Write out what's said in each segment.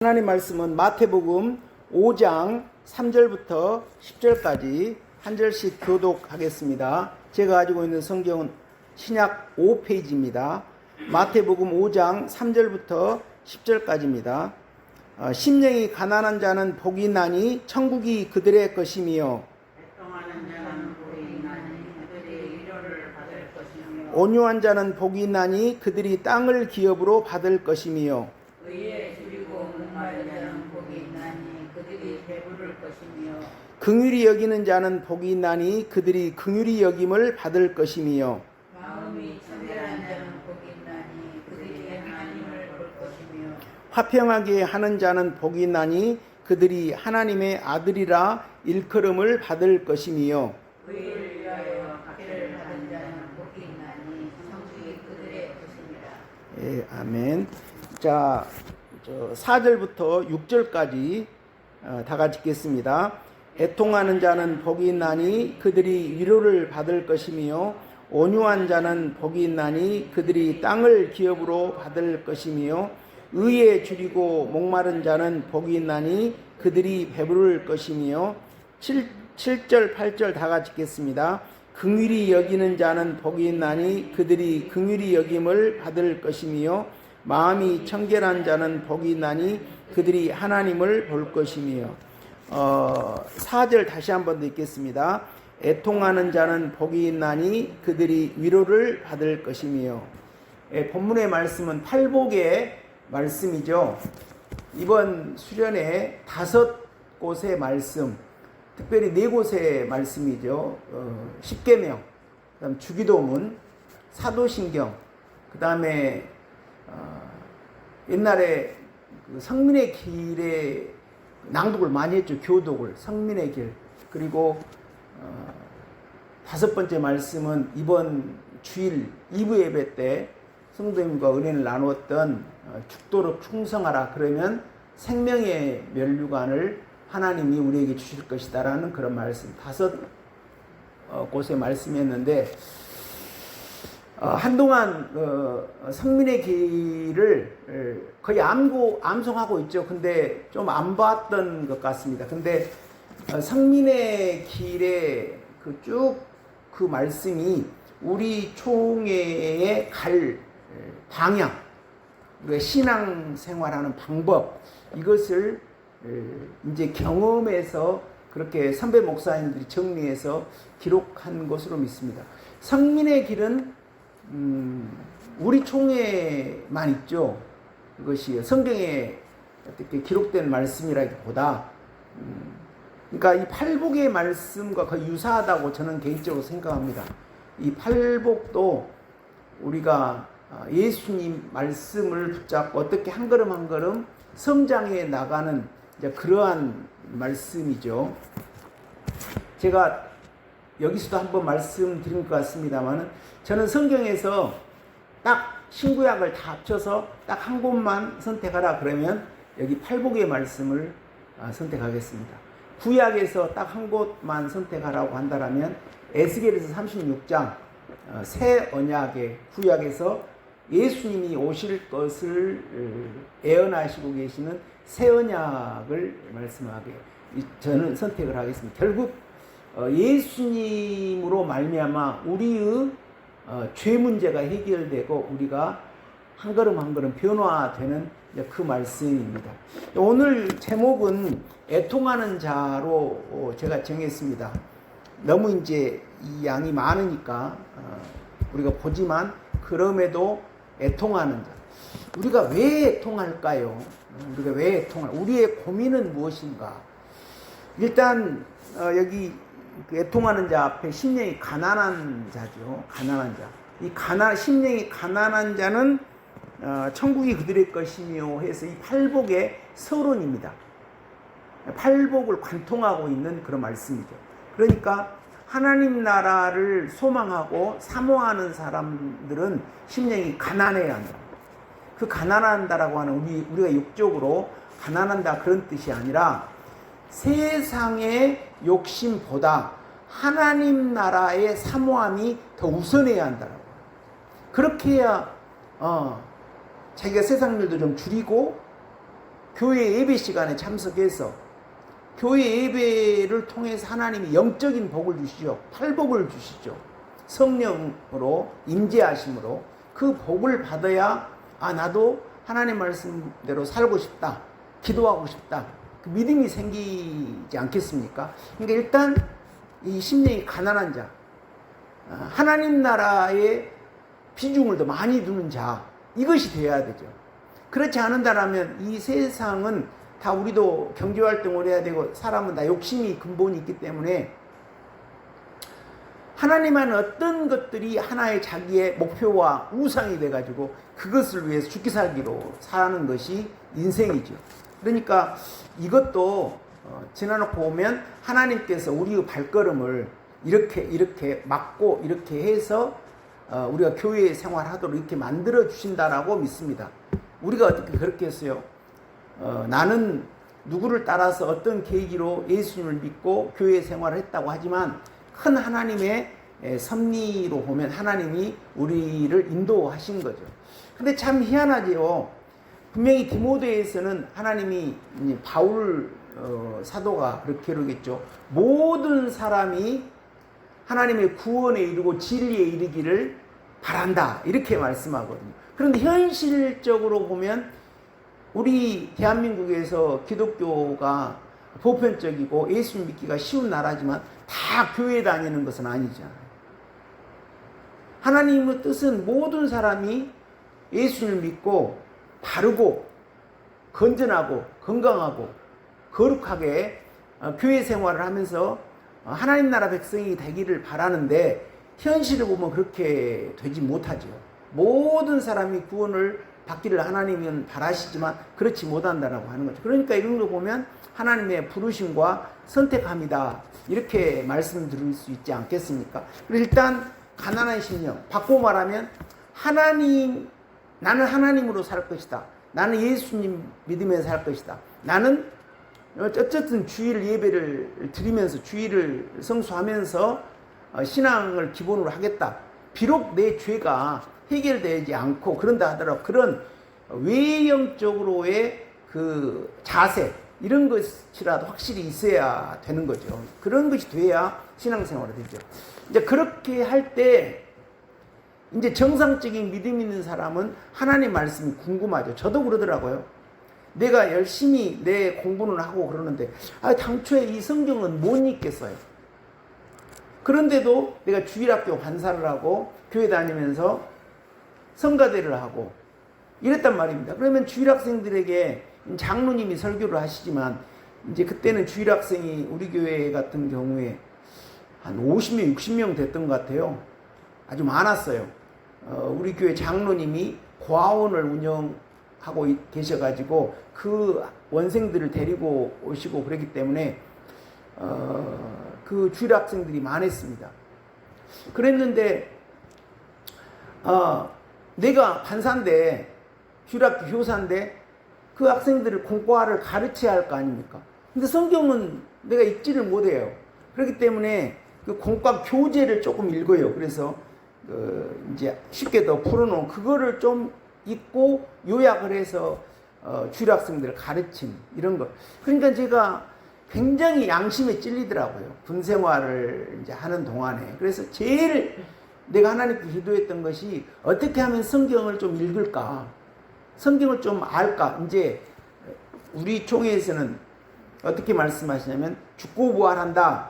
하나님 말씀은 마태복음 5장 3절부터 10절까지 한 절씩 교독하겠습니다. 제가 가지고 있는 성경은 신약 5페이지입니다. 마태복음 5장 3절부터 10절까지입니다. 심령이 가난한 자는 복이 있나니 천국이 그들의 것이며 온유한 자는 복이 있나니 그들이 땅을 기업으로 받을 것이며 긍휼히 여기는 자는 복이 있나니 그들이 긍휼히 여김을 받을 것이며 마음이 청결한 자는 복이 있나니 그들이 하나님을 볼 것이며 화평하게 하는 자는 복이 있나니 그들이 하나님의 아들이라 일컬음을 받을 것이며 의를 위하여 박해를 받은 자는 복이 있나니 천국이 그들의 것입니다. 예, 아멘. 자, 4절부터 6절까지 다 같이 읽겠습니다. 애통하는 자는 복이 있나니 그들이 위로를 받을 것이며 온유한 자는 복이 있나니 그들이 땅을 기업으로 받을 것이며 의에 줄이고 목마른 자는 복이 있나니 그들이 배부를 것이며 7절 8절 다 같이 읽겠습니다. 긍휼히 여기는 자는 복이 있나니 그들이 긍휼히 여김을 받을 것이며 마음이 청결한 자는 복이 있나니 그들이 하나님을 볼 것이며 4절 다시 한번 더 읽겠습니다. 애통하는 자는 복이 있나니 그들이 위로를 받을 것이며 본문의 말씀은 팔복의 말씀이죠. 이번 수련회 5곳의 말씀, 특별히 4곳의 말씀이죠. 십계명, 그다음 주기도문, 사도신경, 그 다음에 옛날에 그 성민의 길에 낭독을 많이 했죠. 교독을, 성민의 길. 그리고 5번째 말씀은 이번 주일 2부 예배 때 성도님과 은혜를 나누었던 죽도록 충성하라. 그러면 생명의 면류관을 하나님이 우리에게 주실 것이다 라는 그런 말씀 5곳의 말씀이었는데 한동안 성민의 길을 거의 암송하고 있죠. 근데 좀 안 봤던 것 같습니다. 근데 성민의 길의 그 말씀이 우리 총회에 갈 방향, 우리가 신앙생활하는 방법, 이것을 이제 경험해서 그렇게 선배 목사님들이 정리해서 기록한 것으로 믿습니다. 성민의 길은 우리 총회만 있죠. 그것이 성경에 어떻게 기록된 말씀이라기보다 그러니까 이 팔복의 말씀과 거의 유사하다고 저는 개인적으로 생각합니다. 이 팔복도 우리가 예수님 말씀을 붙잡고 어떻게 한 걸음 한 걸음 성장해 나가는 이제 그러한 말씀이죠. 제가 여기서도 한번 말씀드린 것 같습니다만 저는 성경에서 딱 신구약을 다 합쳐서 딱 한 곳만 선택하라 그러면 여기 팔복의 말씀을 선택하겠습니다. 구약에서 딱 한 곳만 선택하라고 한다면 에스겔에서 36장 새 언약의 구약에서 예수님이 오실 것을 예언하시고 계시는 새 언약을 말씀하게 저는 선택을 하겠습니다. 결국 예수님으로 말미암아 우리의 죄 문제가 해결되고 우리가 한 걸음 한 걸음 변화되는 그 말씀입니다. 오늘 제목은 애통하는 자로 제가 정했습니다. 너무 이제 이 양이 많으니까 우리가 보지만 그럼에도 애통하는 자. 우리가 왜 애통할까요? 우리가 왜 애통할까? 우리의 고민은 무엇인가? 일단 여기 애통하는 자 앞에 심령이 가난한 자죠. 가난한 자. 이 심령이 가난한 자는 천국이 그들의 것이며 해서 이 팔복의 서론입니다. 팔복을 관통하고 있는 그런 말씀이죠. 그러니까 하나님 나라를 소망하고 사모하는 사람들은 심령이 가난해야 한다. 그 가난한다라고 하는 우리가 육적으로 가난한다 그런 뜻이 아니라 세상의 욕심보다 하나님 나라의 사모함이 더 우선해야 한다라고. 그렇게 해야 자기가 세상 일도 좀 줄이고 교회 예배 시간에 참석해서 교회 예배를 통해서 하나님이 영적인 복을 주시죠. 팔복을 주시죠. 성령으로 임재하심으로 그 복을 받아야 나도 하나님 말씀대로 살고 싶다. 기도하고 싶다. 그 믿음이 생기지 않겠습니까? 그러니까 일단 이 심령이 가난한 자, 하나님 나라의 비중을 더 많이 두는 자, 이것이 되어야 되죠. 그렇지 않는다라면 이 세상은 다 우리도 경제활동을 해야 되고 사람은 다 욕심이 근본이 있기 때문에 하나님은 어떤 것들이 하나의 자기의 목표와 우상이 돼가지고 그것을 위해서 죽기 살기로 사는 것이 인생이죠. 그러니까 이것도 지나놓고 보면 하나님께서 우리의 발걸음을 이렇게 막고 이렇게 해서 우리가 교회 생활하도록 이렇게 만들어 주신다라고 믿습니다. 우리가 어떻게 그렇게 했어요? 나는 누구를 따라서 어떤 계기로 예수님을 믿고 교회 생활을 했다고 하지만 큰 하나님의 섭리로 보면 하나님이 우리를 인도하신 거죠. 근데 참 희한하지요. 분명히 디모데에서는 하나님이 바울 사도가 그렇게 이루겠죠. 모든 사람이 하나님의 구원에 이르고 진리에 이르기를 바란다. 이렇게 말씀하거든요. 그런데 현실적으로 보면 우리 대한민국에서 기독교가 보편적이고 예수님 믿기가 쉬운 나라지만 다 교회 다니는 것은 아니잖아요. 하나님의 뜻은 모든 사람이 예수님을 믿고 바르고 건전하고 건강하고 거룩하게 교회 생활을 하면서 하나님 나라 백성이 되기를 바라는데 현실을 보면 그렇게 되지 못하죠. 모든 사람이 구원을 받기를 하나님은 바라시지만 그렇지 못한다라고 하는 거죠. 그러니까 이런 거 보면 하나님의 부르심과 선택함이다. 이렇게 말씀드릴 수 있지 않겠습니까? 일단 가난한 심령, 바꿔 말하면 나는 하나님으로 살 것이다. 나는 예수님 믿으면서 살 것이다. 나는 어쨌든 주일 예배를 드리면서 주일을 성수하면서 신앙을 기본으로 하겠다. 비록 내 죄가 해결되지 않고 그런다 하더라도 그런 외형적으로의 그 자세 이런 것이라도 확실히 있어야 되는 거죠. 그런 것이 돼야 신앙생활이 되죠. 이제 그렇게 할 때 이제 정상적인 믿음 있는 사람은 하나님 말씀이 궁금하죠. 저도 그러더라고요. 내가 열심히 내 공부는 하고 그러는데 당초에 이 성경은 못 읽겠어요. 그런데도 내가 주일학교 반사를 하고 교회 다니면서 성가대를 하고 이랬단 말입니다. 그러면 주일학생들에게 장로님이 설교를 하시지만 이제 그때는 주일학생이 우리 교회 같은 경우에 한 50명, 60명 됐던 것 같아요. 아주 많았어요. 우리 교회 장로님이 고아원을 운영하고 계셔가지고 그 원생들을 데리고 오시고 그랬기 때문에 그 주일학생들이 많았습니다. 그랬는데 내가 반사인데 주일학교 교사인데 그 학생들을 공과를 가르쳐야 할 거 아닙니까? 근데 성경은 내가 읽지를 못해요. 그렇기 때문에 그 공과 교재를 조금 읽어요. 그래서 이제 쉽게 더 풀어놓은 그거를 좀 읽고 요약을 해서 주일학생들을 가르침 이런 거. 그러니까 제가 굉장히 양심에 찔리더라고요. 군 생활을 이제 하는 동안에. 그래서 제일 내가 하나님께 기도했던 것이 어떻게 하면 성경을 좀 읽을까? 성경을 좀 알까? 이제 우리 총회에서는 어떻게 말씀하시냐면 죽고 부활한다,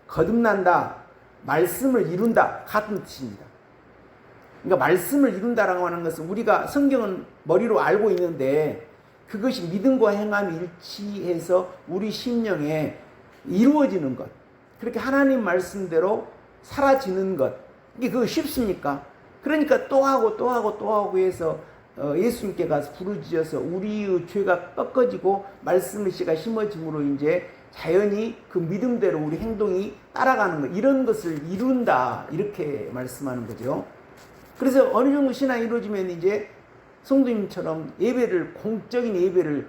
거듭난다, 말씀을 이룬다 같은 뜻입니다. 그러니까 말씀을 이룬다라고 하는 것은 우리가 성경은 머리로 알고 있는데 그것이 믿음과 행함이 일치해서 우리 심령에 이루어지는 것. 그렇게 하나님 말씀대로 사라지는 것. 이게 그거 쉽습니까? 그러니까 또 하고 또 하고 또 하고 해서 예수님께 가서 부르짖어서 우리의 죄가 꺾어지고 말씀의 씨가 심어짐으로 이제 자연히 그 믿음대로 우리 행동이 따라가는 것. 이런 것을 이룬다. 이렇게 말씀하는 거죠. 그래서 어느 정도 신앙이 이루어지면 이제 성도님처럼 예배를, 공적인 예배를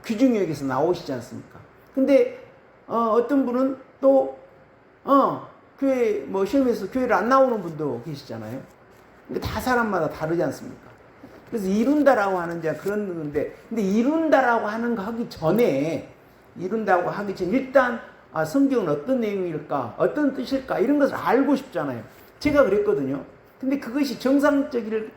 귀중히 여기서 나오시지 않습니까? 근데 어떤 분은 또 교회 시험에서 교회를 안 나오는 분도 계시잖아요. 근데 다 사람마다 다르지 않습니까? 그래서 이룬다라고 하는 자 그런 건데, 근데 이룬다라고 하는 거 하기 전에, 이룬다고 하기 전에 일단 성경은 어떤 내용일까, 어떤 뜻일까 이런 것을 알고 싶잖아요. 제가 그랬거든요. 근데 그것이 정상적인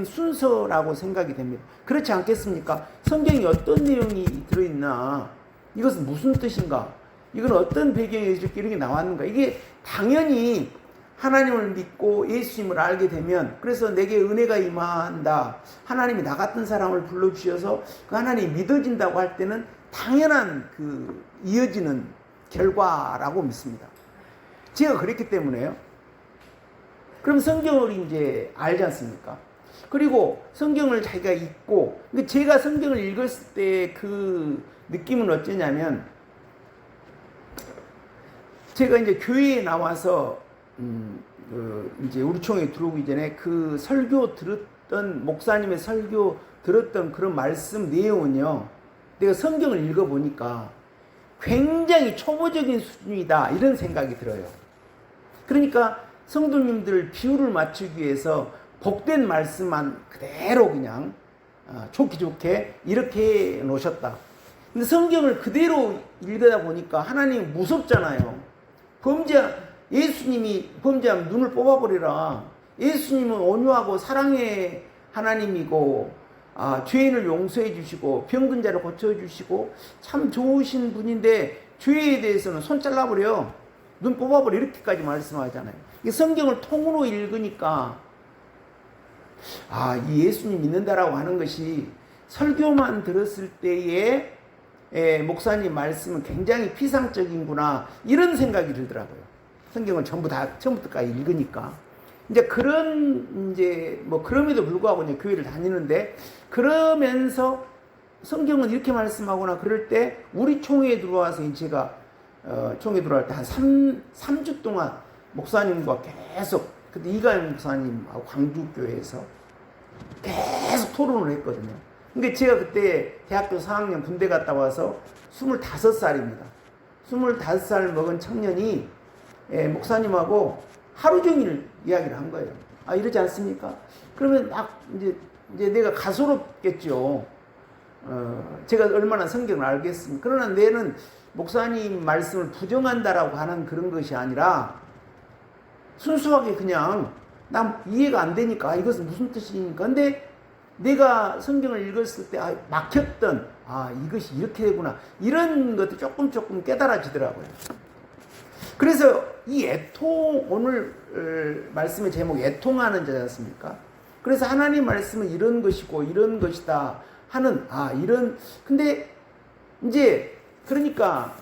순서라고 생각이 됩니다. 그렇지 않겠습니까? 성경이 어떤 내용이 들어있나, 이것은 무슨 뜻인가, 이건 어떤 배경에서 이렇게 나왔는가, 이게 당연히 하나님을 믿고 예수님을 알게 되면, 그래서 내게 은혜가 임한다, 하나님이 나 같은 사람을 불러주셔서 그 하나님이 믿어진다고 할 때는 당연한 그 이어지는 결과라고 믿습니다. 제가 그랬기 때문에요. 그럼 성경을 이제 알지 않습니까? 그리고 성경을 자기가 읽고, 근데 제가 성경을 읽었을 때 그 느낌은 어쩌냐면, 제가 이제 교회에 나와서 이제 우리 총회에 들어오기 전에 그 설교 들었던, 목사님의 설교 들었던 그런 말씀 내용은요, 내가 성경을 읽어보니까 굉장히 초보적인 수준이다, 이런 생각이 들어요. 그러니까 성도님들 비율을 맞추기 위해서 복된 말씀만 그대로 그냥 좋게 좋게 이렇게 놓으셨다. 근데 성경을 그대로 읽다 보니까 하나님 무섭잖아요. 예수님이 범죄하면 눈을 뽑아버리라. 예수님은 온유하고 사랑의 하나님이고, 죄인을 용서해 주시고 병든 자를 고쳐주시고 참 좋으신 분인데, 죄에 대해서는 손 잘라버려, 눈 뽑아버려, 이렇게까지 말씀하잖아요. 성경을 통으로 읽으니까 이 예수님 믿는다라고 하는 것이 설교만 들었을 때의 목사님 말씀은 굉장히 피상적인구나, 이런 생각이 들더라고요. 성경을 전부 다 처음부터까지 읽으니까. 이제 그럼에도 불구하고 이제 교회를 다니는데, 그러면서 성경은 이렇게 말씀하거나 그럴 때, 우리 총회에 들어와서 제가 총회 들어갈 때 한 3주 동안 목사님과 계속, 그때 이가영 목사님하고 광주교회에서 계속 토론을 했거든요. 근데 제가 그때 대학교 4학년 군대 갔다 와서 25살입니다. 25살 먹은 청년이 목사님하고 하루 종일 이야기를 한 거예요. 이러지 않습니까? 그러면 막 이제 내가 가소롭겠죠. 제가 얼마나 성경을 알겠습니까? 그러나 내는 목사님 말씀을 부정한다라고 하는 그런 것이 아니라, 순수하게 그냥 난 이해가 안 되니까 이것은 무슨 뜻이니까. 근데 내가 성경을 읽었을 때 막혔던 이것이 이렇게 되구나, 이런 것도 조금 깨달아지더라고요. 그래서 이 오늘 말씀의 제목이 애통하는 자지 않습니까? 그래서 하나님 말씀은 이런 것이고 이런 것이다 하는, 근데 이제 그러니까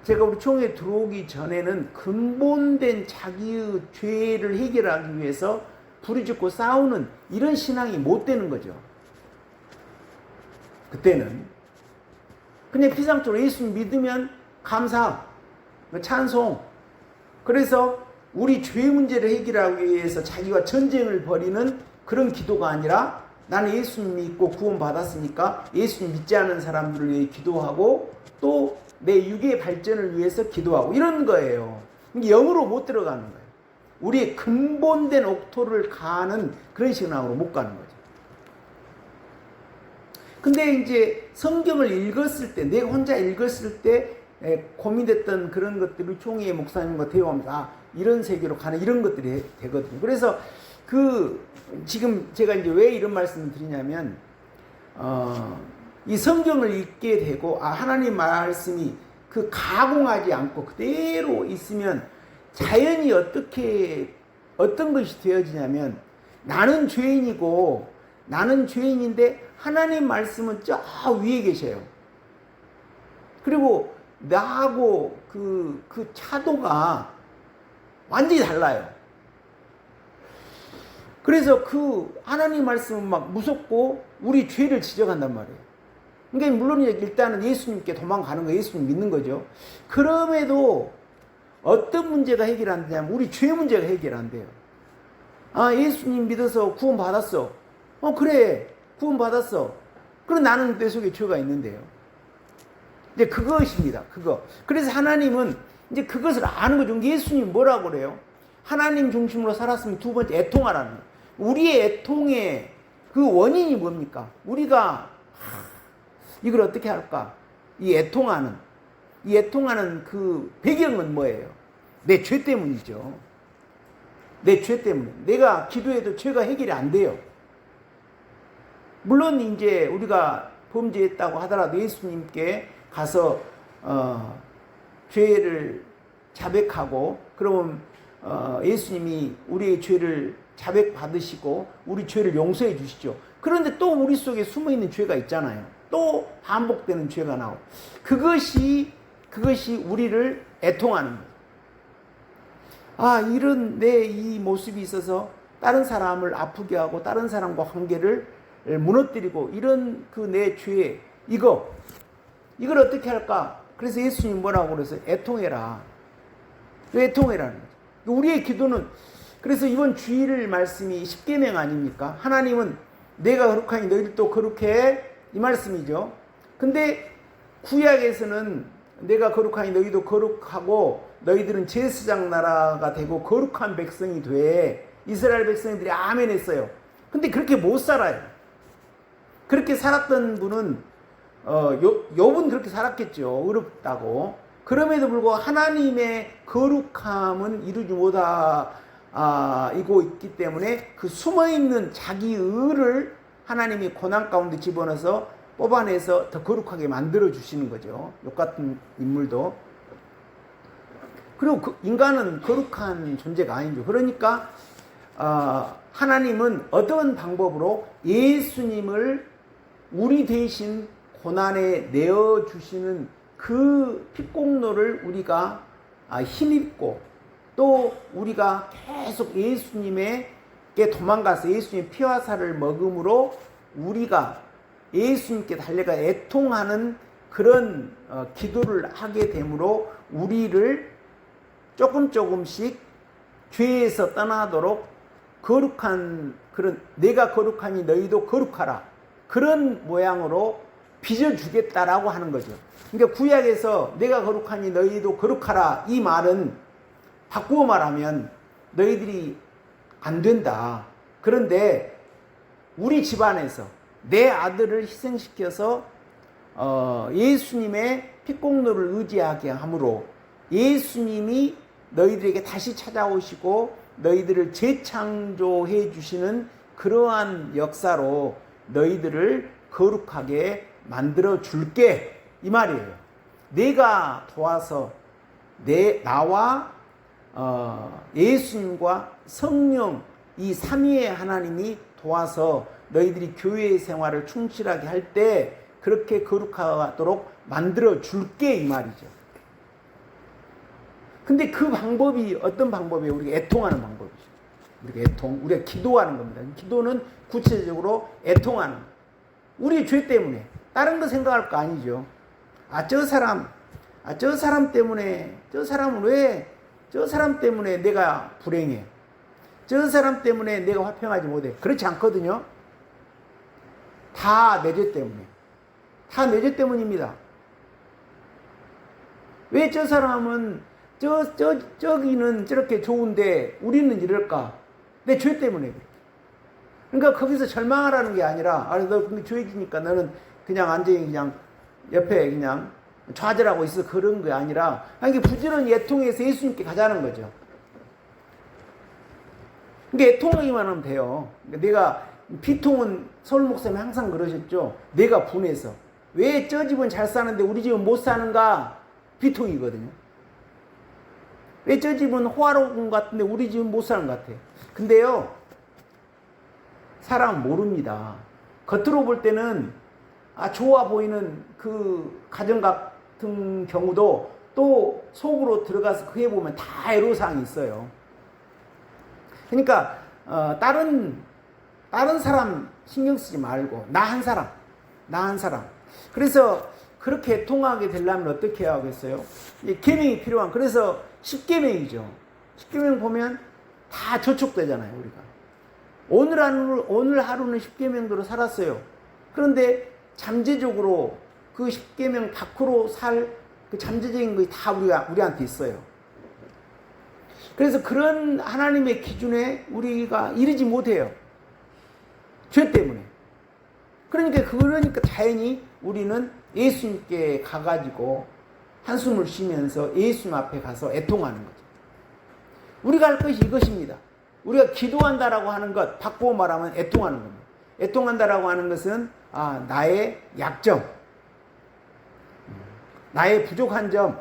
제가 우리 총회에 들어오기 전에는 근본된 자기의 죄를 해결하기 위해서 부르짖고 싸우는 이런 신앙이 못 되는 거죠. 그때는 그냥 피상적으로 예수님 믿으면 감사, 찬송, 그래서 우리 죄 문제를 해결하기 위해서 자기와 전쟁을 벌이는 그런 기도가 아니라, 나는 예수님 믿고 구원 받았으니까 예수님 믿지 않은 사람들을 위해 기도하고 또 내 육의 발전을 위해서 기도하고, 이런 거예요. 영으로 못 들어가는 거예요. 우리의 근본된 옥토를 가는 그런 신앙으로 못 가는 거죠. 근데 이제 성경을 읽었을 때, 내가 혼자 읽었을 때 고민됐던 그런 것들을 총회의 목사님과 대화하면서 이런 세계로 가는 이런 것들이 되거든요. 그래서 지금 제가 이제 왜 이런 말씀을 드리냐면, 이 성경을 읽게 되고, 하나님 말씀이 가공하지 않고 그대로 있으면 자연히 어떤 것이 되어지냐면, 나는 죄인인데 하나님 말씀은 저 위에 계셔요. 그리고 나하고 그 차도가 완전히 달라요. 그래서 하나님 말씀은 막 무섭고 우리 죄를 지적한단 말이에요. 그러니까 물론 일단은 예수님께 도망가는 거, 예수님 믿는 거죠. 그럼에도 어떤 문제가 해결 안 되냐면, 우리 죄 문제가 해결 안 돼요. 예수님 믿어서 구원 받았어. 그래, 구원 받았어. 그럼 나는 내 속에 죄가 있는데요. 이제 그것입니다. 그래서 하나님은 이제 그것을 아는 거죠. 예수님 뭐라고 그래요? 하나님 중심으로 살았으면 두 번째 애통하라는 거예요. 우리의 애통의 그 원인이 뭡니까? 우리가 이걸 어떻게 할까? 이 애통하는 그 배경은 뭐예요? 내 죄 때문이죠. 내 죄 때문에. 내가 기도해도 죄가 해결이 안 돼요. 물론 이제 우리가 범죄했다고 하더라도 예수님께 가서 죄를 자백하고 그러면 예수님이 우리의 죄를 자백받으시고 우리 죄를 용서해 주시죠. 그런데 또 우리 속에 숨어있는 죄가 있잖아요. 또 반복되는 죄가 나오고 그것이 우리를 애통하는 거예요. 이런 내 이 모습이 있어서 다른 사람을 아프게 하고 다른 사람과 관계를 무너뜨리고 이런 그 내 죄 이걸 어떻게 할까? 그래서 예수님 뭐라고 그래서 애통해라. 애통해라는 거죠. 우리의 기도는 그래서 이번 주일 말씀이 십계명 아닙니까? 하나님은 내가 거룩하니 너희들도 거룩해 이 말씀이죠. 근데 구약에서는 내가 거룩하니 너희도 거룩하고 너희들은 제사장 나라가 되고 거룩한 백성이 돼. 이스라엘 백성들이 아멘 했어요. 근데 그렇게 못 살아요. 그렇게 살았던 분은 욥은 그렇게 살았겠죠. 어렵다고. 그럼에도 불구하고 하나님의 거룩함은 이루지 못하고 있기 때문에 그 숨어있는 자기 의를 하나님이 고난 가운데 집어넣어서 뽑아내서 더 거룩하게 만들어 주시는 거죠. 욥 같은 인물도. 그리고 그 인간은 거룩한 존재가 아니죠. 그러니까 하나님은 어떤 방법으로 예수님을 우리 대신 고난에 내어주시는 그 핏공로를 우리가 힘입고 또 우리가 계속 예수님에게 도망가서 예수님의 피와 살을 먹음으로 우리가 예수님께 달려가 애통하는 그런 기도를 하게 되므로 우리를 조금씩 죄에서 떠나도록 거룩한 그런 내가 거룩하니 너희도 거룩하라 그런 모양으로 빚어주겠다라고 하는 거죠. 그러니까 구약에서 내가 거룩하니 너희도 거룩하라 이 말은 바꾸어 말하면 너희들이 안 된다. 그런데 우리 집안에서 내 아들을 희생시켜서 예수님의 핏공로를 의지하게 함으로 예수님이 너희들에게 다시 찾아오시고 너희들을 재창조해 주시는 그러한 역사로 너희들을 거룩하게 만들어 줄게 이 말이에요. 내가 도와서 나와 예수님과 성령 이 삼위의 하나님이 도와서 너희들이 교회 생활을 충실하게 할 때 그렇게 거룩하도록 만들어 줄게 이 말이죠. 근데 그 방법이 어떤 방법이에요? 우리가 애통하는 방법이죠. 우리가 기도하는 겁니다. 기도는 구체적으로 애통하는 거예요. 우리 죄 때문에 다른 거 생각할 거 아니죠. 저 사람 때문에 저 사람 때문에 내가 불행해. 저 사람 때문에 내가 화평하지 못해. 그렇지 않거든요. 다 내 죄 때문에. 다 내 죄 때문입니다. 왜 저 사람은 저기는 저렇게 좋은데 우리는 이럴까? 내 죄 때문에 그래. 그러니까 거기서 절망하라는 게 아니라 너 근데 죄지니까 너는 그냥 완전히 그냥 옆에 그냥 좌절하고 있어 그런 게 아니라 이게 부지런히 애통해서 예수님께 가자는 거죠. 그러니까 애통하기만 하면 돼요. 그러니까 내가 비통은 서울 목사님이 항상 그러셨죠. 내가 분해서 왜 저 집은 잘 사는데 우리 집은 못 사는가? 비통이거든요. 왜 저 집은 호화로운 것 같은데 우리 집은 못 사는 것 같아. 근데요, 사람은 모릅니다. 겉으로 볼 때는 좋아 보이는 그 가정 같은 경우도 또 속으로 들어가서 그에 보면 다 애로사항이 있어요. 그러니까 다른 사람 신경 쓰지 말고 나 한 사람. 그래서 그렇게 애통하게 되려면 어떻게 해야 하겠어요? 계명이 필요한. 그래서 10계명이죠. 10계명 보면 다 저촉되잖아요, 우리가. 오늘 하루는 10계명대로 살았어요. 그런데 잠재적으로 그 10계명 밖으로 살 그 잠재적인 것이 다 우리한테 있어요. 그래서 그런 하나님의 기준에 우리가 이르지 못해요. 죄 때문에. 그러니까 자연히 우리는 예수님께 가가지고 한숨을 쉬면서 예수님 앞에 가서 애통하는 거죠. 우리가 할 것이 이것입니다. 우리가 기도한다라고 하는 것, 바꾸어 말하면 애통하는 겁니다. 애통한다라고 하는 것은 나의 약점, 나의 부족한 점,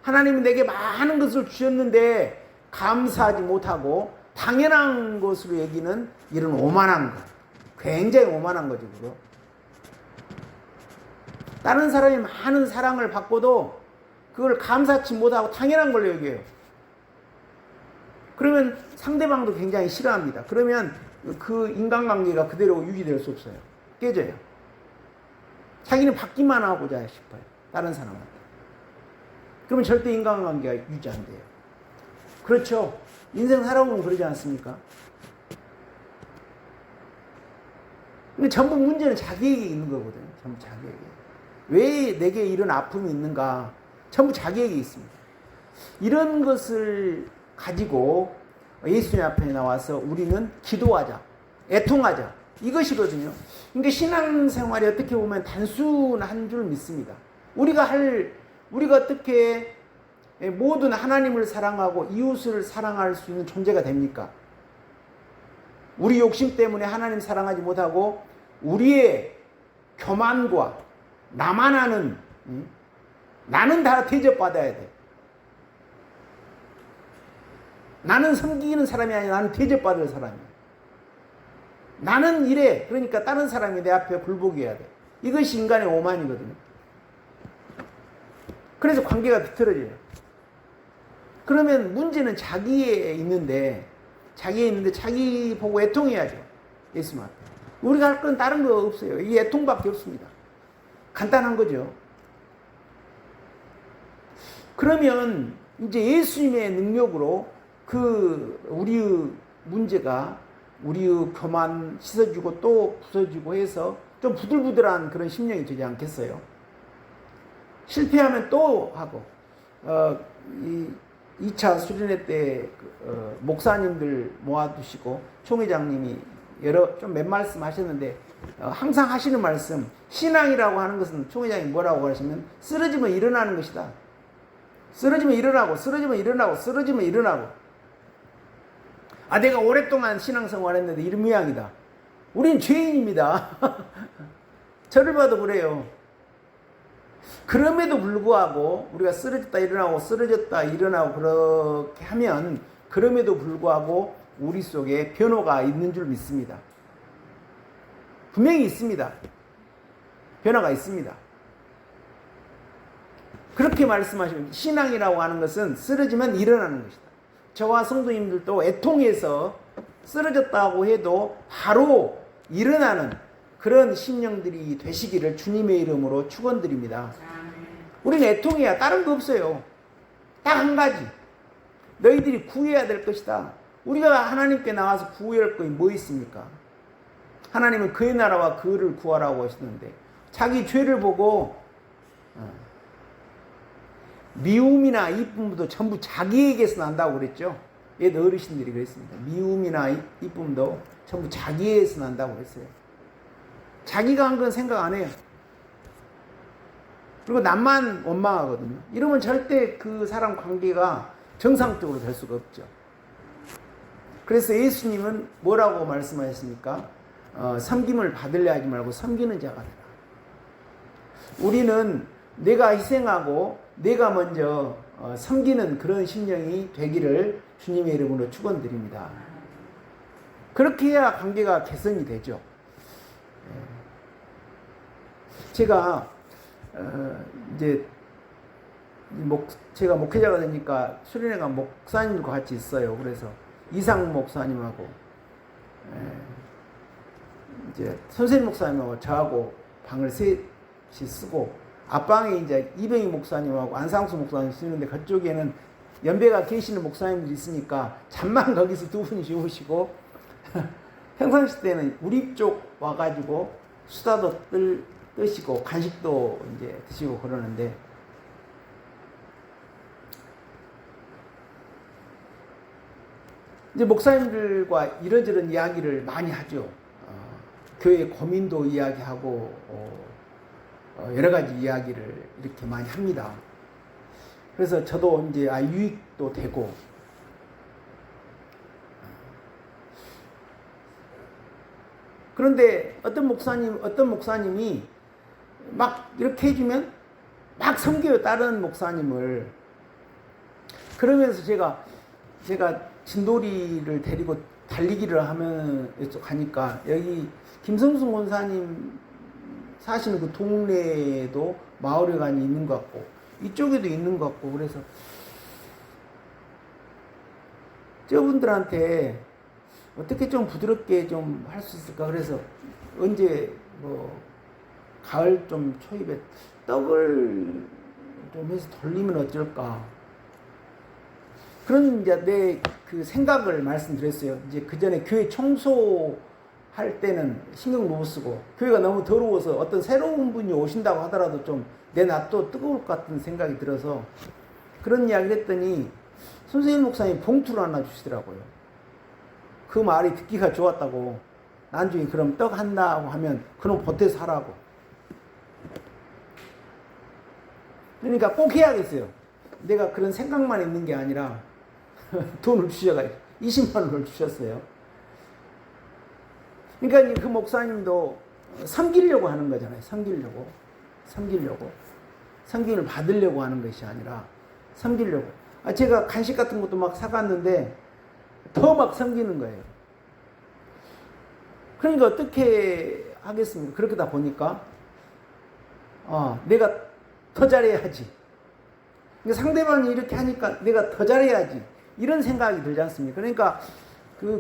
하나님이 내게 많은 것을 주셨는데 감사하지 못하고 당연한 것으로 여기는 이런 오만한 것, 굉장히 오만한 거죠. 그거. 다른 사람이 많은 사랑을 받고도 그걸 감사치 못하고 당연한 걸로 여겨요. 그러면 상대방도 굉장히 싫어합니다. 그러면 그 인간관계가 그대로 유지될 수 없어요. 깨져요. 자기는 받기만 하고자 싶어요. 다른 사람한테. 그러면 절대 인간관계가 유지 안 돼요. 그렇죠. 인생 살아보면 그러지 않습니까? 근데 전부 문제는 자기에게 있는 거거든요. 전부 자기에게. 왜 내게 이런 아픔이 있는가? 전부 자기에게 있습니다. 이런 것을 가지고 예수님 앞에 나와서 우리는 기도하자, 애통하자, 이것이거든요. 그러니까 신앙생활이 어떻게 보면 단순한 줄 믿습니다. 우리가 어떻게 모든 하나님을 사랑하고 이웃을 사랑할 수 있는 존재가 됩니까? 우리 욕심 때문에 하나님 사랑하지 못하고 우리의 교만과 나만 아는, 나는 다 대접받아야 돼. 나는 섬기는 사람이 아니라 나는 대접받을 사람이야. 나는 이래. 그러니까 다른 사람이 내 앞에 굴복해야 돼. 이것이 인간의 오만이거든요. 그래서 관계가 비틀어져요. 그러면 문제는 자기에 있는데 자기 보고 애통해야죠. 예수님 앞에. 우리가 할 건 다른 거 없어요. 이 애통밖에 없습니다. 간단한 거죠. 그러면 이제 예수님의 능력으로 우리의 문제가 우리의 교만 씻어주고 또 부서지고 해서 좀 부들부들한 그런 심령이 되지 않겠어요? 실패하면 또 하고, 2차 수련회 때 목사님들 모아두시고 총회장님이 몇 말씀 하셨는데, 항상 하시는 말씀, 신앙이라고 하는 것은 총회장이 뭐라고 하시면 쓰러지면 일어나는 것이다. 쓰러지면 일어나고, 쓰러지면 일어나고, 쓰러지면 일어나고. 내가 오랫동안 신앙생활 했는데 이런 모양이다. 우린 죄인입니다. 저를 봐도 그래요. 그럼에도 불구하고 우리가 쓰러졌다 일어나고 쓰러졌다 일어나고 그렇게 하면 그럼에도 불구하고 우리 속에 변화가 있는 줄 믿습니다. 분명히 있습니다. 변화가 있습니다. 그렇게 말씀하시면 신앙이라고 하는 것은 쓰러지면 일어나는 것이다. 저와 성도님들도 애통해서 쓰러졌다고 해도 바로 일어나는 그런 심령들이 되시기를 주님의 이름으로 축원드립니다. 우리는 애통이야. 다른 거 없어요. 딱 한 가지. 너희들이 구해야 될 것이다. 우리가 하나님께 나와서 구해야 할 것이 뭐 있습니까? 하나님은 그의 나라와 그를 구하라고 하시는데 자기 죄를 보고 미움이나 이쁨도 전부 자기에게서 난다고 그랬죠. 옛 어르신들이 그랬습니다. 미움이나 이쁨도 전부 자기에게서 난다고 그랬어요. 자기가 한 건 생각 안 해요. 그리고 남만 원망하거든요. 이러면 절대 그 사람 관계가 정상적으로 될 수가 없죠. 그래서 예수님은 뭐라고 말씀하셨습니까? 섬김을 받으려 하지 말고 섬기는 자가 되라. 우리는 내가 희생하고 내가 먼저 섬기는 그런 심령이 되기를 주님의 이름으로 축원드립니다. 그렇게 해야 관계가 개선이 되죠. 제가 이제 제가 목회자가 되니까 수련회가 목사님과 같이 있어요. 그래서 이상 목사님하고 이제 선생님 목사님하고 저하고 방을 셋이 쓰고 앞방에 이제 이병희 목사님하고 안상수 목사님 쓰는데 그쪽에는 연배가 계시는 목사님들이 있으니까 잠만 거기서 두 분이 주무시고 평상시 때는 우리 쪽 와가지고 수다도 뜨시고 간식도 이제 드시고 그러는데 이제 목사님들과 이런저런 이야기를 많이 하죠. 교회 고민도 이야기하고 여러 가지 이야기를 이렇게 많이 합니다. 그래서 저도 이제 유익도 되고, 그런데 어떤 목사님이 막 이렇게 해주면 막 섬겨요, 다른 목사님을. 그러면서 제가 진돌이를 데리고 달리기를 하면서 가니까 여기 김성순 권사님 사시는 그 동네에도 마을회관이 있는 것 같고 이쪽에도 있는 것 같고, 그래서 저분들한테 어떻게 좀 부드럽게 좀 할 수 있을까. 그래서 언제 가을 좀 초입에 떡을 좀 해서 돌리면 어쩔까. 그런 이제 내 그 생각을 말씀드렸어요. 이제 그 전에 교회 청소할 때는 신경 못 쓰고, 교회가 너무 더러워서 어떤 새로운 분이 오신다고 하더라도 좀 내 낯도 뜨거울 것 같은 생각이 들어서 그런 이야기를 했더니 선생님 목사님이 봉투를 하나 주시더라고요. 그 말이 듣기가 좋았다고. 나중에 그럼 떡 한다고 하면 그놈 보태서 하라고. 그러니까 꼭 해야겠어요. 내가 그런 생각만 있는 게 아니라 돈을 주셔가지고 20만 원을 주셨어요. 그러니까 그 목사님도 섬기려고 하는 거잖아요. 섬김을 받으려고 하는 것이 아니라 섬기려고. 제가 간식 같은 것도 막 사갔는데 더 막 섬기는 거예요. 그러니까 어떻게 하겠습니까? 그렇게 다 보니까 내가 더 잘해야지. 그러니까 상대방이 이렇게 하니까 내가 더 잘해야지. 이런 생각이 들지 않습니까? 그러니까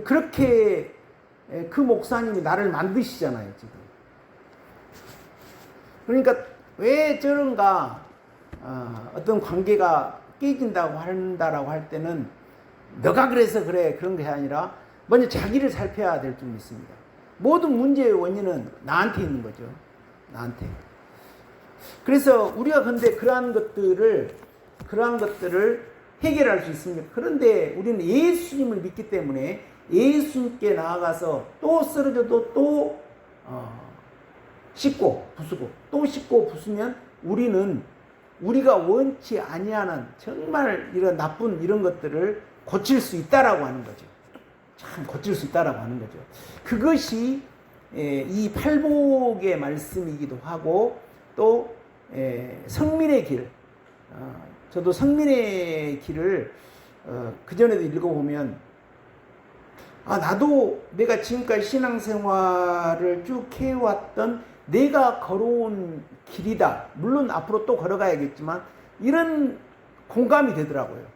그렇게 그 목사님이 나를 만드시잖아요, 지금. 그러니까 왜 저런가, 어떤 관계가 깨진다고 한다라고 할 때는 너가 그래서 그래, 그런 게 아니라 먼저 자기를 살펴야 될 줄 믿습니다. 모든 문제의 원인은 나한테 있는 거죠. 나한테. 그래서 우리가 근데 그러한 것들을 해결할 수 있습니다. 그런데 우리는 예수님을 믿기 때문에 예수님께 나아가서 또 쓰러져도 또 씻고 부수고 또 씻고 부수면 우리는 우리가 원치 아니하는 정말 이런 나쁜 이런 것들을 고칠 수 있다라고 하는 거죠. 참 고칠 수 있다라고 하는 거죠. 그것이 이 팔복의 말씀이기도 하고 또 성민의 길. 저도 성민의 길을 그전에도 읽어보면 나도 내가 지금까지 신앙생활을 쭉 해왔던 내가 걸어온 길이다. 물론 앞으로 또 걸어가야겠지만 이런 공감이 되더라고요.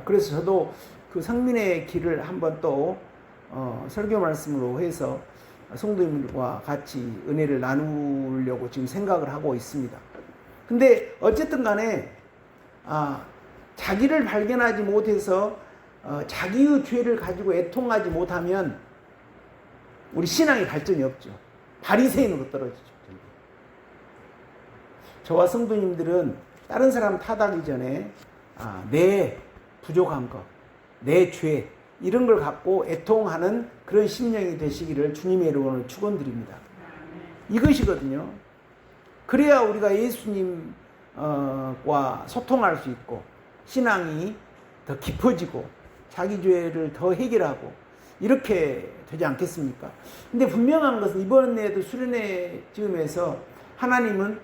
그래서 저도 그 성민의 길을 한번 또 설교 말씀으로 해서 성도님들과 같이 은혜를 나누려고 지금 생각을 하고 있습니다. 근데 어쨌든 간에 자기를 발견하지 못해서 자기의 죄를 가지고 애통하지 못하면 우리 신앙의 발전이 없죠. 바리새인으로 떨어지죠. 저와 성도님들은 다른 사람 탓하기 전에 내 부족한 것, 내 죄 이런 걸 갖고 애통하는 그런 심령이 되시기를 주님의 이름으로 축원드립니다. 이것이거든요. 그래야 우리가 예수님과 소통할 수 있고 신앙이 더 깊어지고 자기 죄를 더 해결하고 이렇게 되지 않겠습니까? 근데 분명한 것은 이번에도 수련회 즈음에서 하나님은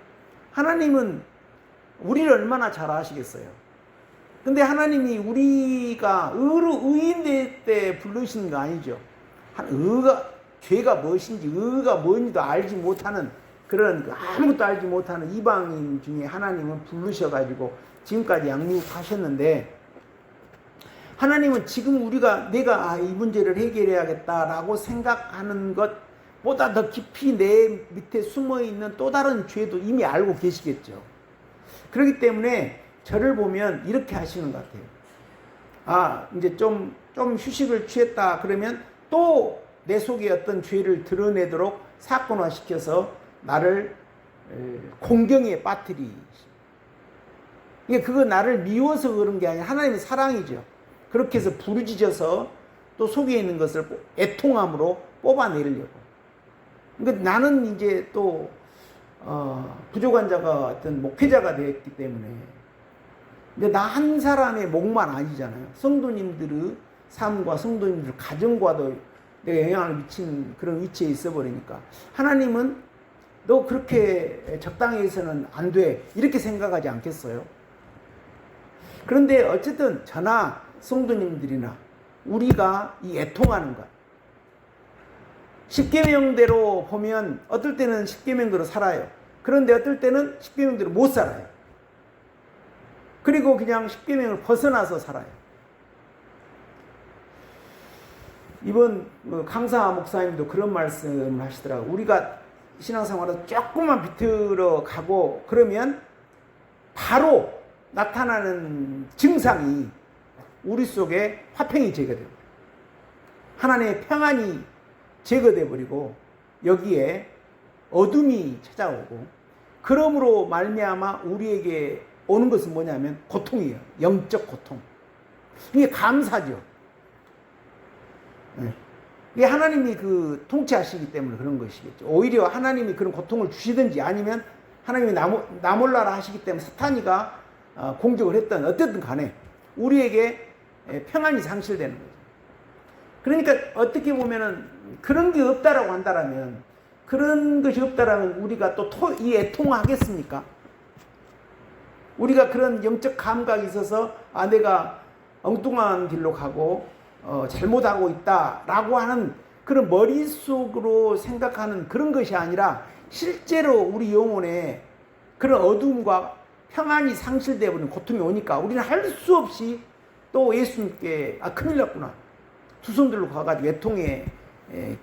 우리를 얼마나 잘 아시겠어요? 근데 하나님이 우리가 의인 될 때 부르시는 거 아니죠. 죄가 무엇인지 의가 뭔지도 알지 못하는 그런 아무것도 알지 못하는 이방인 중에 하나님은 부르셔가지고 지금까지 양육하셨는데, 하나님은 지금 내가 이 문제를 해결해야겠다라고 생각하는 것보다 더 깊이 내 밑에 숨어있는 또 다른 죄도 이미 알고 계시겠죠. 그렇기 때문에 저를 보면 이렇게 하시는 것 같아요. 이제 좀 휴식을 취했다 그러면 또 내 속에 어떤 죄를 드러내도록 사건화시켜서 나를 공경에 빠뜨리시. 그거 나를 미워서 그런 게 아니라 하나님의 사랑이죠. 그렇게 해서 부르짖어서 또 속에 있는 것을 애통함으로 뽑아내려고. 그러니까 나는 이제 또 부족한 자가 어떤 목회자가 되었기 때문에, 근데 나 한 사람의 목만 아니잖아요. 성도님들의 삶과 성도님들 가정과도 내가 영향을 미친 그런 위치에 있어 버리니까 하나님은 너 그렇게 적당히 해서는 안 돼 이렇게 생각하지 않겠어요? 그런데 어쨌든 저나 성도님들이나 우리가 이 애통하는 것, 십계명대로 보면 어떨 때는 십계명대로 살아요. 그런데 어떨 때는 십계명대로 못 살아요. 그리고 그냥 십계명을 벗어나서 살아요. 이번 강사 목사님도 그런 말씀을 하시더라고요. 우리가 신앙생활을 조금만 비틀어 가고 그러면 바로 나타나는 증상이 우리 속에 화평이 제거돼요. 하나님의 평안이 제거돼 버리고 여기에 어둠이 찾아오고, 그러므로 말미암아 우리에게 오는 것은 뭐냐면 고통이에요. 영적 고통. 이게 감사죠. 이게 하나님이 그 통치하시기 때문에 그런 것이겠죠. 오히려 하나님이 그런 고통을 주시든지 아니면 하나님이 나 몰라라 하시기 때문에 사탄이가 공격을 했던 어쨌든 간에 우리에게 평안이 상실되는 거죠. 그러니까 어떻게 보면은 그런 게 없다라고 한다라면, 그런 것이 없다라면 우리가 또 이 애통하겠습니까? 우리가 그런 영적 감각이 있어서 내가 엉뚱한 길로 가고 잘못하고 있다라고 하는 그런 머릿속으로 생각하는 그런 것이 아니라 실제로 우리 영혼에 그런 어둠과 평안이 상실되어 버리는 고통이 오니까 우리는 할 수 없이 또 예수님께 큰일 났구나, 두 손 들고 가가지고 애통의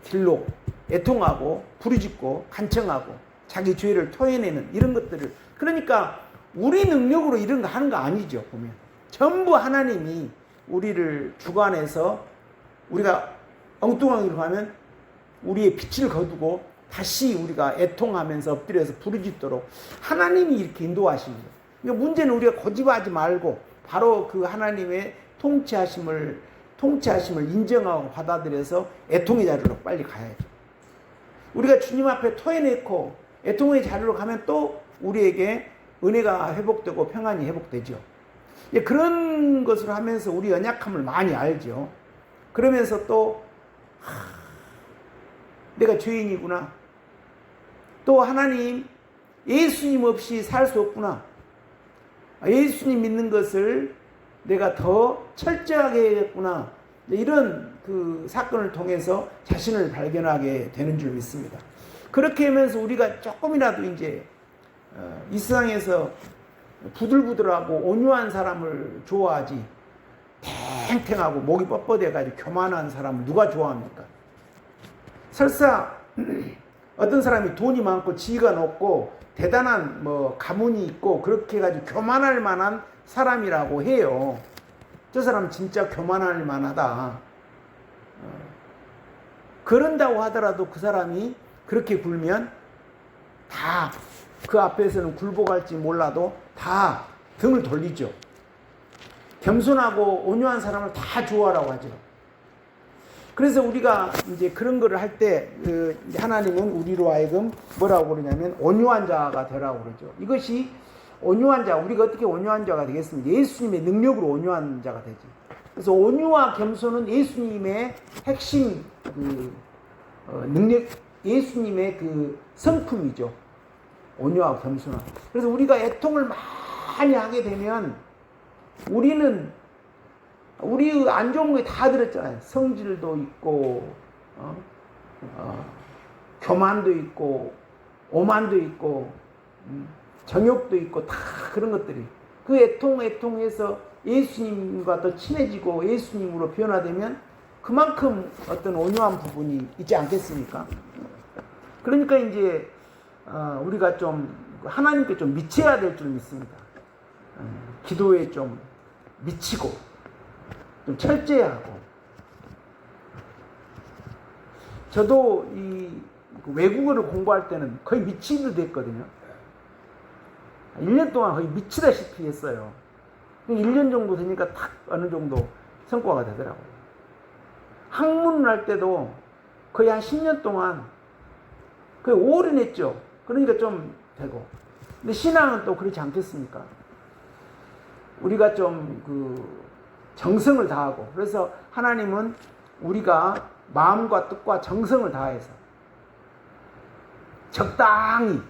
길로 애통하고 부르짖고 간청하고 자기 죄를 토해내는 이런 것들을, 그러니까 우리 능력으로 이런 거 하는 거 아니죠. 보면 전부 하나님이 우리를 주관해서 우리가 엉뚱한 길로 가면 우리의 빛을 거두고 다시 우리가 애통하면서 엎드려서 부르짖도록 하나님이 이렇게 인도하시는 거예요. 그러니까 문제는 우리가 고집하지 말고 바로 그 하나님의 통치하심을 인정하고 받아들여서 애통의 자리로 빨리 가야죠. 우리가 주님 앞에 토해내고 애통의 자리로 가면 또 우리에게 은혜가 회복되고 평안이 회복되죠. 그런 것을 하면서 우리 연약함을 많이 알죠. 그러면서 또 내가 죄인이구나, 또 하나님 예수님 없이 살 수 없구나, 예수님 믿는 것을 내가 더 철저하게 해야겠구나, 이런 그 사건을 통해서 자신을 발견하게 되는 줄 믿습니다. 그렇게 하면서 우리가 조금이라도 이제 이 세상에서 부들부들하고 온유한 사람을 좋아하지, 탱탱하고 목이 뻣뻣해가지고 교만한 사람을 누가 좋아합니까? 설사 어떤 사람이 돈이 많고 지위가 높고 대단한 가문이 있고 그렇게 해가지고 교만할 만한 사람이라고 해요. 저 사람 진짜 교만할 만하다. 그런다고 하더라도 그 사람이 그렇게 굴면 다 그 앞에서는 굴복할지 몰라도 다 등을 돌리죠. 겸손하고 온유한 사람을 다 좋아하라고 하죠. 그래서 우리가 이제 그런 거를 할 때 하나님은 우리로 하여금 뭐라고 그러냐면 온유한 자가 되라고 그러죠. 이것이 온유한 자, 우리가 어떻게 온유한 자가 되겠습니까? 예수님의 능력으로 온유한 자가 되지. 그래서 온유와 겸손은 예수님의 핵심 능력, 예수님의 그 성품이죠. 온유와 겸손함. 그래서 우리가 애통을 많이 하게 되면 우리는 우리 안 좋은 거 다 들었잖아요. 성질도 있고 교만도 있고 오만도 있고 정욕도 있고 다 그런 것들이, 그 애통해서 예수님과 더 친해지고 예수님으로 변화되면 그만큼 어떤 온유한 부분이 있지 않겠습니까? 그러니까 이제 우리가 좀 하나님께 좀 미쳐야 될 줄 믿습니다. 기도에 좀 미치고 좀 철저하고. 저도 이 외국어를 공부할 때는 거의 미치듯 했거든요. 1년 동안 거의 미치다시피 했어요. 1년 정도 되니까 딱 어느 정도 성과가 되더라고요. 학문을 할 때도 거의 한 10년 동안 그게 올인했죠. 그러니까 좀 되고. 근데 신앙은 또 그렇지 않겠습니까? 우리가 좀 정성을 다하고, 그래서 하나님은 우리가 마음과 뜻과 정성을 다해서 적당히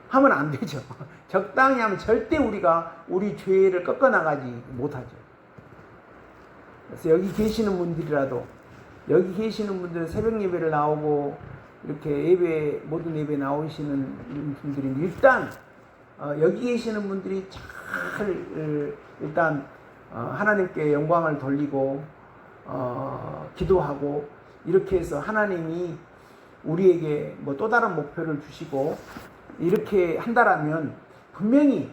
하면 안 되죠. 적당히 하면 절대 우리가 우리 죄를 꺾어나가지 못하죠. 그래서 여기 계시는 분들이라도, 여기 계시는 분들은 새벽 예배를 나오고 이렇게 예배, 모든 예배 나오시는 분들이 일단 여기 계시는 분들이 잘 일단 하나님께 영광을 돌리고 기도하고 이렇게 해서 하나님이 우리에게 뭐 또 다른 목표를 주시고 이렇게 한다라면 분명히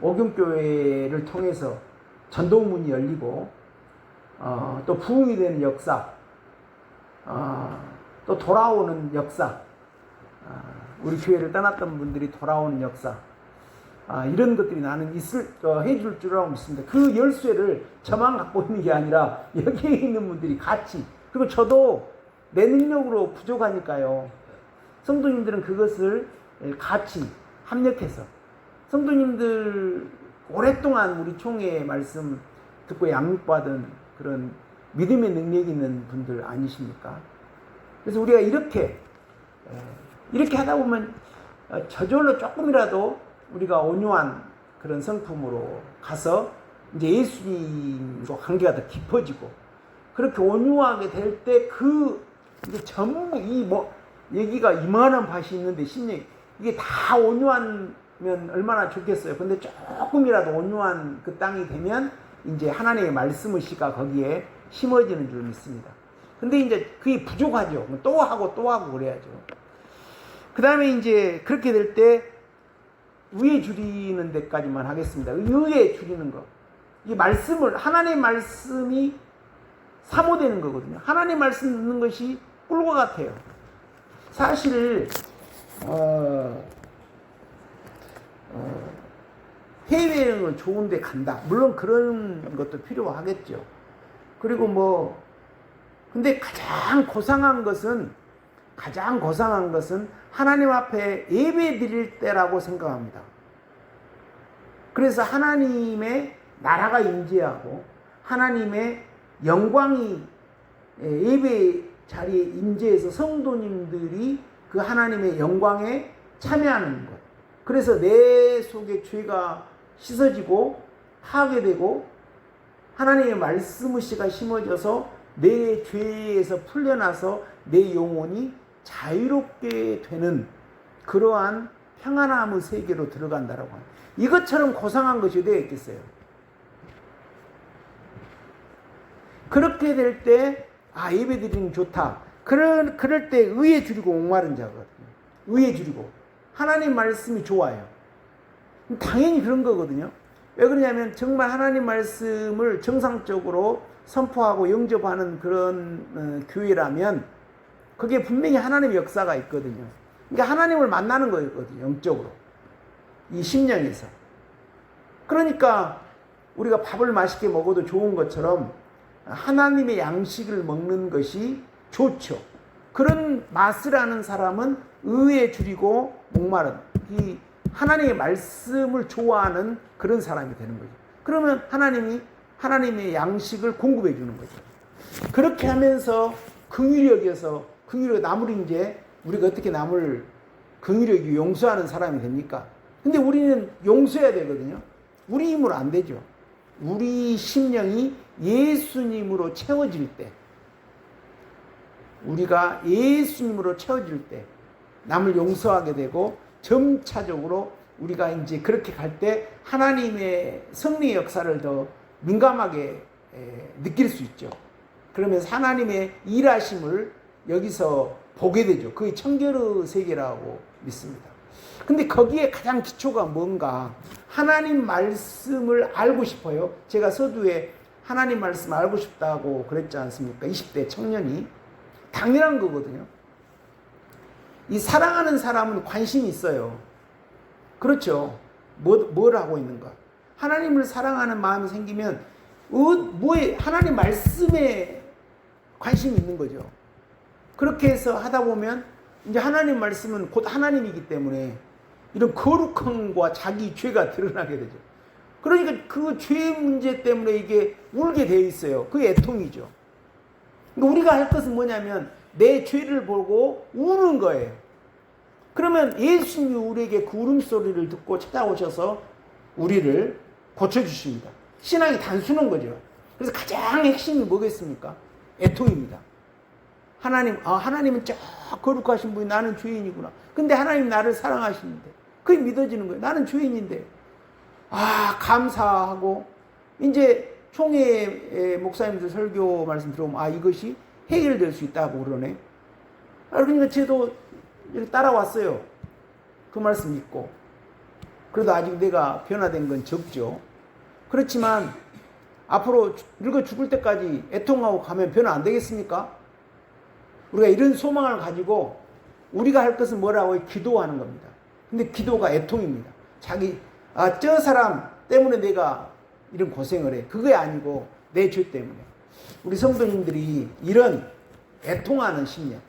오경교회를 통해서 전도문이 열리고 또 부흥이 되는 역사, 또 돌아오는 역사, 우리 교회를 떠났던 분들이 돌아오는 역사, 이런 것들이 나는 해줄 줄 알고 믿습니다. 그 열쇠를 저만 갖고 있는 게 아니라 여기에 있는 분들이 같이, 그리고 저도 내 능력으로 부족하니까요. 성도님들은 그것을 같이 합력해서, 성도님들 오랫동안 우리 총회의 말씀 듣고 양육받은 그런 믿음의 능력이 있는 분들 아니십니까? 그래서 우리가 이렇게 하다 보면 저절로 조금이라도 우리가 온유한 그런 성품으로 가서 이제 예수님과 관계가 더 깊어지고, 그렇게 온유하게 될 때 이제 전부 여기가 이만한 밭이 있는데 이게 다 온유하면 얼마나 좋겠어요. 근데 조금이라도 온유한 그 땅이 되면 이제 하나님의 말씀의 씨가 거기에 심어지는 줄 믿습니다. 근데 이제 그게 부족하죠. 또 하고 그래야죠. 그 다음에 이제 그렇게 될 때 의에 줄이는 데까지만 하겠습니다. 의에 줄이는 거. 이 말씀을, 하나님의 말씀이 사모되는 거거든요. 하나님의 말씀 듣는 것이 꿀과 같아요. 사실 해외여행을 좋은데 간다. 물론 그런 것도 필요하겠죠. 그리고 근데 가장 고상한 것은 하나님 앞에 예배 드릴 때라고 생각합니다. 그래서 하나님의 나라가 임재하고 하나님의 영광이 예배 자리에 임재해서 성도님들이 그 하나님의 영광에 참여하는 것. 그래서 내 속에 죄가 씻어지고 파괴되고 하나님의 말씀의 씨가 심어져서 내 죄에서 풀려나서 내 영혼이 자유롭게 되는 그러한 평안함의 세계로 들어간다라고 합니다. 이것처럼 고상한 것이 어디에 있겠어요? 그렇게 될 때 예배 드리는 좋다. 그럴 때 의에 줄이고 목마른 자거든요. 의에 줄이고 하나님 말씀이 좋아요. 당연히 그런 거거든요. 왜 그러냐면 정말 하나님 말씀을 정상적으로 선포하고 영접하는 그런 교회라면 그게 분명히 하나님의 역사가 있거든요. 그러니까 하나님을 만나는 거였거든요. 영적으로. 이 심령에서. 그러니까 우리가 밥을 맛있게 먹어도 좋은 것처럼 하나님의 양식을 먹는 것이 좋죠. 그런 맛을 아는 사람은 의에 줄이고 목마른, 이 하나님의 말씀을 좋아하는 그런 사람이 되는 거죠. 그러면 하나님의 양식을 공급해 주는 거죠. 그렇게 하면서 긍휼히 남을 이제 우리가 어떻게 남을 긍휼히 용서하는 사람이 됩니까? 근데 우리는 용서해야 되거든요. 우리 힘으로 안 되죠. 우리 심령이 예수님으로 채워질 때, 우리가 예수님으로 채워질 때 남을 용서하게 되고 점차적으로 우리가 이제 그렇게 갈 때 하나님의 승리의 역사를 더 민감하게 느낄 수 있죠. 그러면서 하나님의 일하심을 여기서 보게 되죠. 그게 청결의 세계라고 믿습니다. 근데 거기에 가장 기초가 뭔가? 하나님 말씀을 알고 싶어요. 제가 서두에 하나님 말씀 알고 싶다고 그랬지 않습니까? 20대 청년이. 당연한 거거든요. 이 사랑하는 사람은 관심이 있어요. 그렇죠. 뭘 하고 있는가? 하나님을 사랑하는 마음이 생기면 하나님 말씀에 관심이 있는 거죠. 그렇게 해서 하다 보면 이제 하나님 말씀은 곧 하나님이기 때문에 이런 거룩함과 자기 죄가 드러나게 되죠. 그러니까 그 죄 문제 때문에 이게 울게 되어 있어요. 그게 애통이죠. 그러니까 우리가 할 것은 뭐냐면 내 죄를 보고 우는 거예요. 그러면 예수님이 우리에게 그 울음소리를 듣고 찾아오셔서 우리를 고쳐주십니다. 신앙이 단순한 거죠. 그래서 가장 핵심이 뭐겠습니까? 애통입니다. 하나님은 저 거룩하신 분이 나는 죄인이구나. 근데 하나님 나를 사랑하시는데 그게 믿어지는 거예요. 나는 죄인인데 감사하고 이제 총회 목사님들 설교 말씀 들어보면 이것이 해결될 수 있다고 그러네. 그러니까 저도 이렇게 따라왔어요. 그 말씀 믿고. 그래도 아직 내가 변화된 건 적죠. 그렇지만 앞으로 늙어 죽을 때까지 애통하고 가면 변화 안 되겠습니까? 우리가 이런 소망을 가지고 우리가 할 것은 뭐라고? 기도하는 겁니다. 근데 기도가 애통입니다. 저 사람 때문에 내가 이런 고생을 해. 그게 아니고 내 죄 때문에. 우리 성도님들이 이런 애통하는 심령.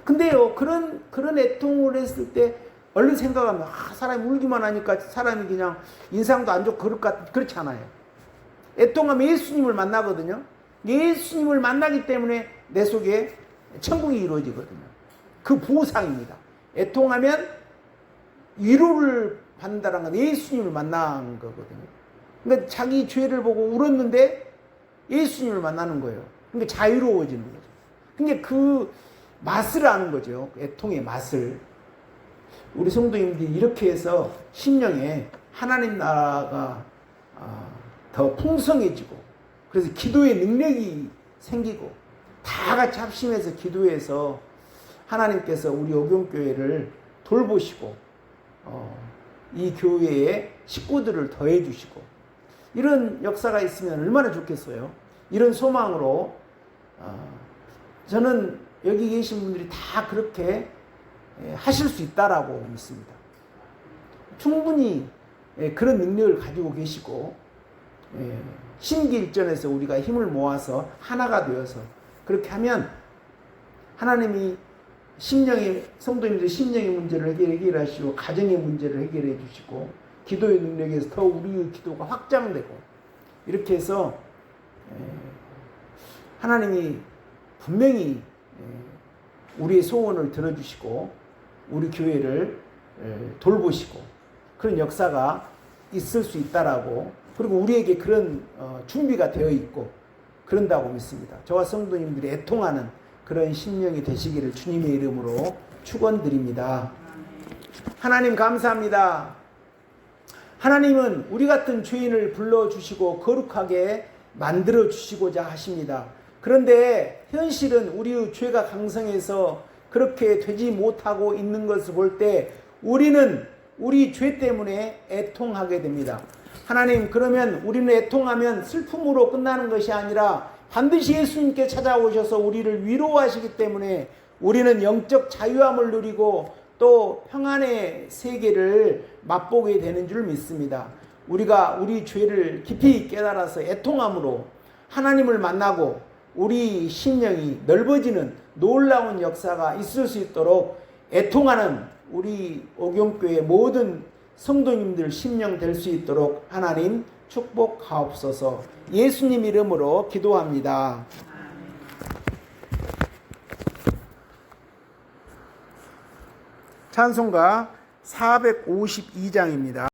근데요, 그런 애통을 했을 때 얼른 생각하면 사람이 울기만 하니까 사람이 그냥 인상도 안 좋고 그렇지 않아요. 애통하면 예수님을 만나거든요. 예수님을 만나기 때문에 내 속에 천국이 이루어지거든요. 그 보상입니다. 애통하면 위로를 받는다는 건 예수님을 만난 거거든요. 그러니까 자기 죄를 보고 울었는데 예수님을 만나는 거예요. 그러니까 자유로워지는 거죠. 그러니까 그 맛을 아는 거죠. 애통의 맛을. 우리 성도님들이 이렇게 해서 심령에 하나님 나라가 더 풍성해지고, 그래서 기도의 능력이 생기고, 다 같이 합심해서 기도해서 하나님께서 우리 오경교회를 돌보시고 이 교회에 식구들을 더해 주시고, 이런 역사가 있으면 얼마나 좋겠어요. 이런 소망으로 저는 여기 계신 분들이 다 그렇게 하실 수 있다라고 믿습니다. 충분히 그런 능력을 가지고 계시고, 심기일전에서 우리가 힘을 모아서 하나가 되어서 그렇게 하면 하나님이 성도님들의 심령의 문제를 해결하시고, 가정의 문제를 해결해 주시고, 기도의 능력에서 더 우리의 기도가 확장되고, 이렇게 해서 하나님이 분명히 우리의 소원을 들어주시고 우리 교회를 돌보시고 그런 역사가 있을 수 있다라고, 그리고 우리에게 그런 준비가 되어 있고 그런다고 믿습니다. 저와 성도님들이 애통하는 그런 심령이 되시기를 주님의 이름으로 축원드립니다. 하나님 감사합니다. 하나님은 우리 같은 죄인을 불러주시고 거룩하게 만들어주시고자 하십니다. 그런데 현실은 우리의 죄가 강성해서 그렇게 되지 못하고 있는 것을 볼 때 우리는 우리 죄 때문에 애통하게 됩니다. 하나님, 그러면 우리는 애통하면 슬픔으로 끝나는 것이 아니라 반드시 예수님께 찾아오셔서 우리를 위로하시기 때문에 우리는 영적 자유함을 누리고 또 평안의 세계를 맛보게 되는 줄 믿습니다. 우리가 우리 죄를 깊이 깨달아서 애통함으로 하나님을 만나고 우리 심령이 넓어지는 놀라운 역사가 있을 수 있도록 애통하는 우리 오경교회 모든 성도님들 심령 될 수 있도록 하나님 축복하옵소서. 예수님 이름으로 기도합니다. 찬송가 452장입니다.